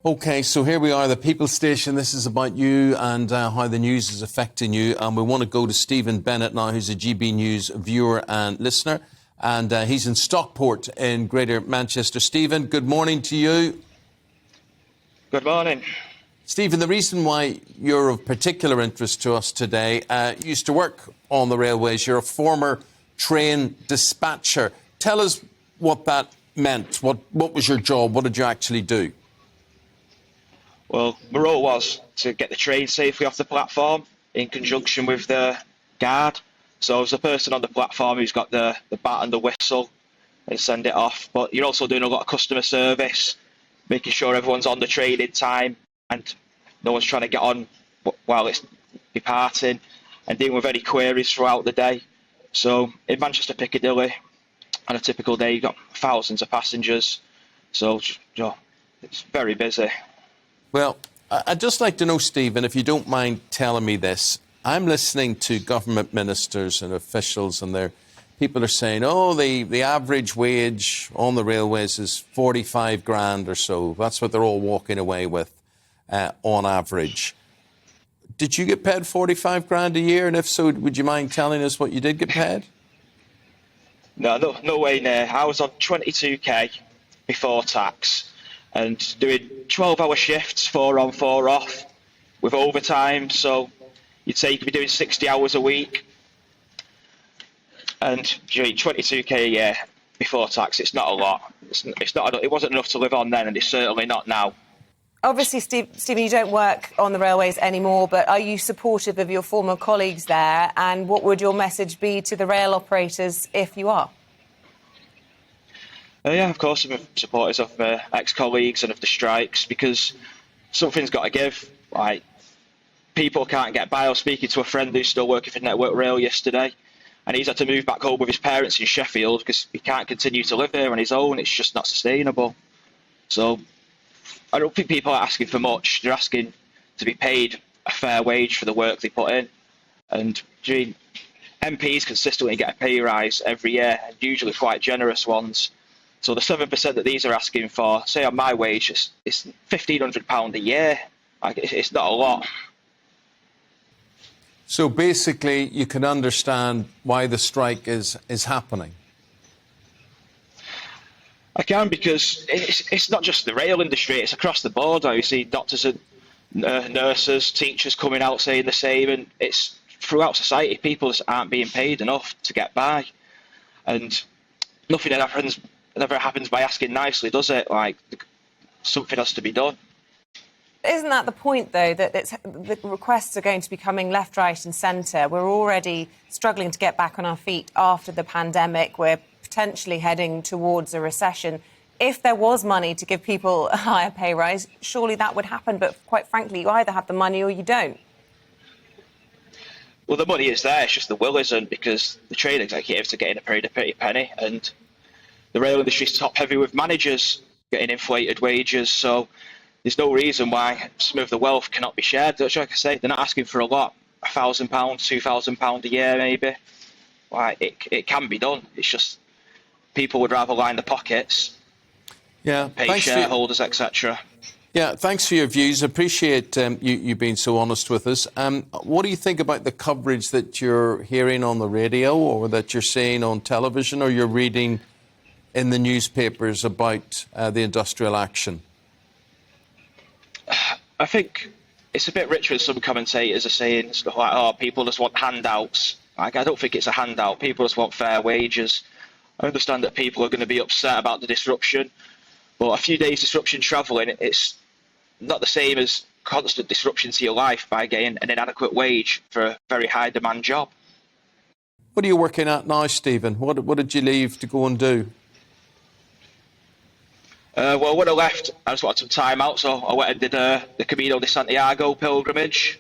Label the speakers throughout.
Speaker 1: OK, so here we are, the People Station. This is about you and how the news is affecting you. And we want to go to Steven Bennett now, who's a GB News viewer and listener. And he's in Stockport in Greater Manchester. Steven, good morning to you.
Speaker 2: Good morning.
Speaker 1: Steven, the reason why you're of particular interest to us today, you used to work on the railways. You're a former train dispatcher. Tell us what that meant. What was your job? What did you actually do?
Speaker 2: Well, my role was to get the train safely off the platform in conjunction with the guard. So I was the person on the platform who's got the bat and the whistle and send it off. But you're also doing a lot of customer service, making sure everyone's on the train in time and no one's trying to get on while it's departing, and dealing with any queries throughout the day. So in Manchester Piccadilly, on a typical day, you've got thousands of passengers. So it's very busy.
Speaker 1: Well, I'd just like to know, Steven, if you don't mind telling me this. I'm listening to government ministers and officials, and people are saying, oh, the average wage on the railways is 45 grand or so. That's what they're all walking away with on average. Did you get paid 45 grand a year? And if so, would you mind telling us what you did get paid?
Speaker 2: No way near. I was on 22k before tax, and doing 12-hour shifts, 4 on, 4 off, with overtime. So you'd say you could be doing 60 hours a week. And 22k a year before tax, it's not a lot. It wasn't enough to live on then, and it's certainly not now.
Speaker 3: Obviously, Steven, you don't work on the railways anymore, but are you supportive of your former colleagues there? And what would your message be to the rail operators if you are?
Speaker 2: Yeah, of course, I'm supporters of ex-colleagues and of the strikes, because something's got to give. Like, people can't get by. I was speaking to a friend who's still working for Network Rail yesterday, and he's had to move back home with his parents in Sheffield because he can't continue to live there on his own. It's just not sustainable. So I don't think people are asking for much. They're asking to be paid a fair wage for the work they put in. And MPs consistently get a pay rise every year, and usually quite generous ones. So the 7% that these are asking for, say on my wage, it's £1,500 a year. Like, it's not a lot.
Speaker 1: So basically, you can understand why the strike is happening.
Speaker 2: I can, because it's not just the rail industry, it's across the board. You see doctors and nurses, teachers coming out saying the same, and it's throughout society. People just aren't being paid enough to get by. And nothing ever happens by asking nicely, does it? Like, something has to be done.
Speaker 3: Isn't that the point, though, that the requests are going to be coming left, right and centre? We're already struggling to get back on our feet after the pandemic. We're potentially heading towards a recession. If there was money to give people a higher pay rise, surely that would happen. But quite frankly, you either have the money or you don't.
Speaker 2: Well, the money is there, it's just the will isn't, because the train executives are getting paid a pretty penny, and the rail industry is top heavy with managers getting inflated wages. So there's no reason why some of the wealth cannot be shared. Like I say, they're not asking for a lot, £1,000, £2,000 a year maybe. It can be done. It's just people would rather line the pockets, pay shareholders, etc.
Speaker 1: Yeah, thanks for your views. Appreciate you being so honest with us. What do you think about the coverage that you're hearing on the radio, or that you're seeing on television, or you're reading in the newspapers about the industrial action?
Speaker 2: I think it's a bit rich when some commentators are saying stuff like, oh, people just want handouts. Like, I don't think it's a handout. People just want fair wages. I understand that people are going to be upset about the disruption, but a few days disruption travelling, it's not the same as constant disruption to your life by getting an inadequate wage for a very high demand job.
Speaker 1: What are you working at now, Steven? What did you leave to go and do?
Speaker 2: Well, when I left, I just wanted some time out, so I went and did the Camino de Santiago pilgrimage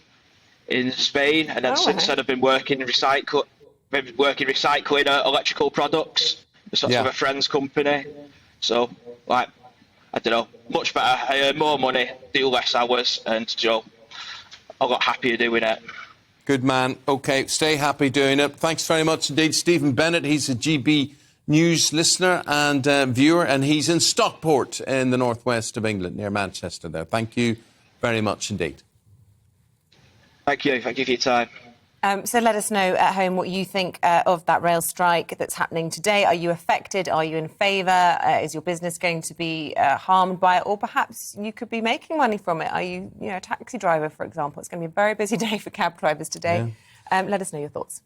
Speaker 2: in Spain, and then since then I've been working recycling electrical products. It's with a friend's company. So, like, I don't know, much better. I earn more money, do less hours, and I got happier doing it.
Speaker 1: Good man. OK, stay happy doing it. Thanks very much indeed, Steven Bennett. He's a GB News listener and viewer, and he's in Stockport in the northwest of England, near Manchester there. Thank you very much indeed.
Speaker 2: Thank you. Thank you for your time.
Speaker 3: So let us know at home what you think of that rail strike that's happening today. Are you affected? Are you in favour? Is your business going to be harmed by it? Or perhaps you could be making money from it. Are you, a taxi driver, for example? It's going to be a very busy day for cab drivers today.
Speaker 1: Yeah.
Speaker 3: Let us know your thoughts.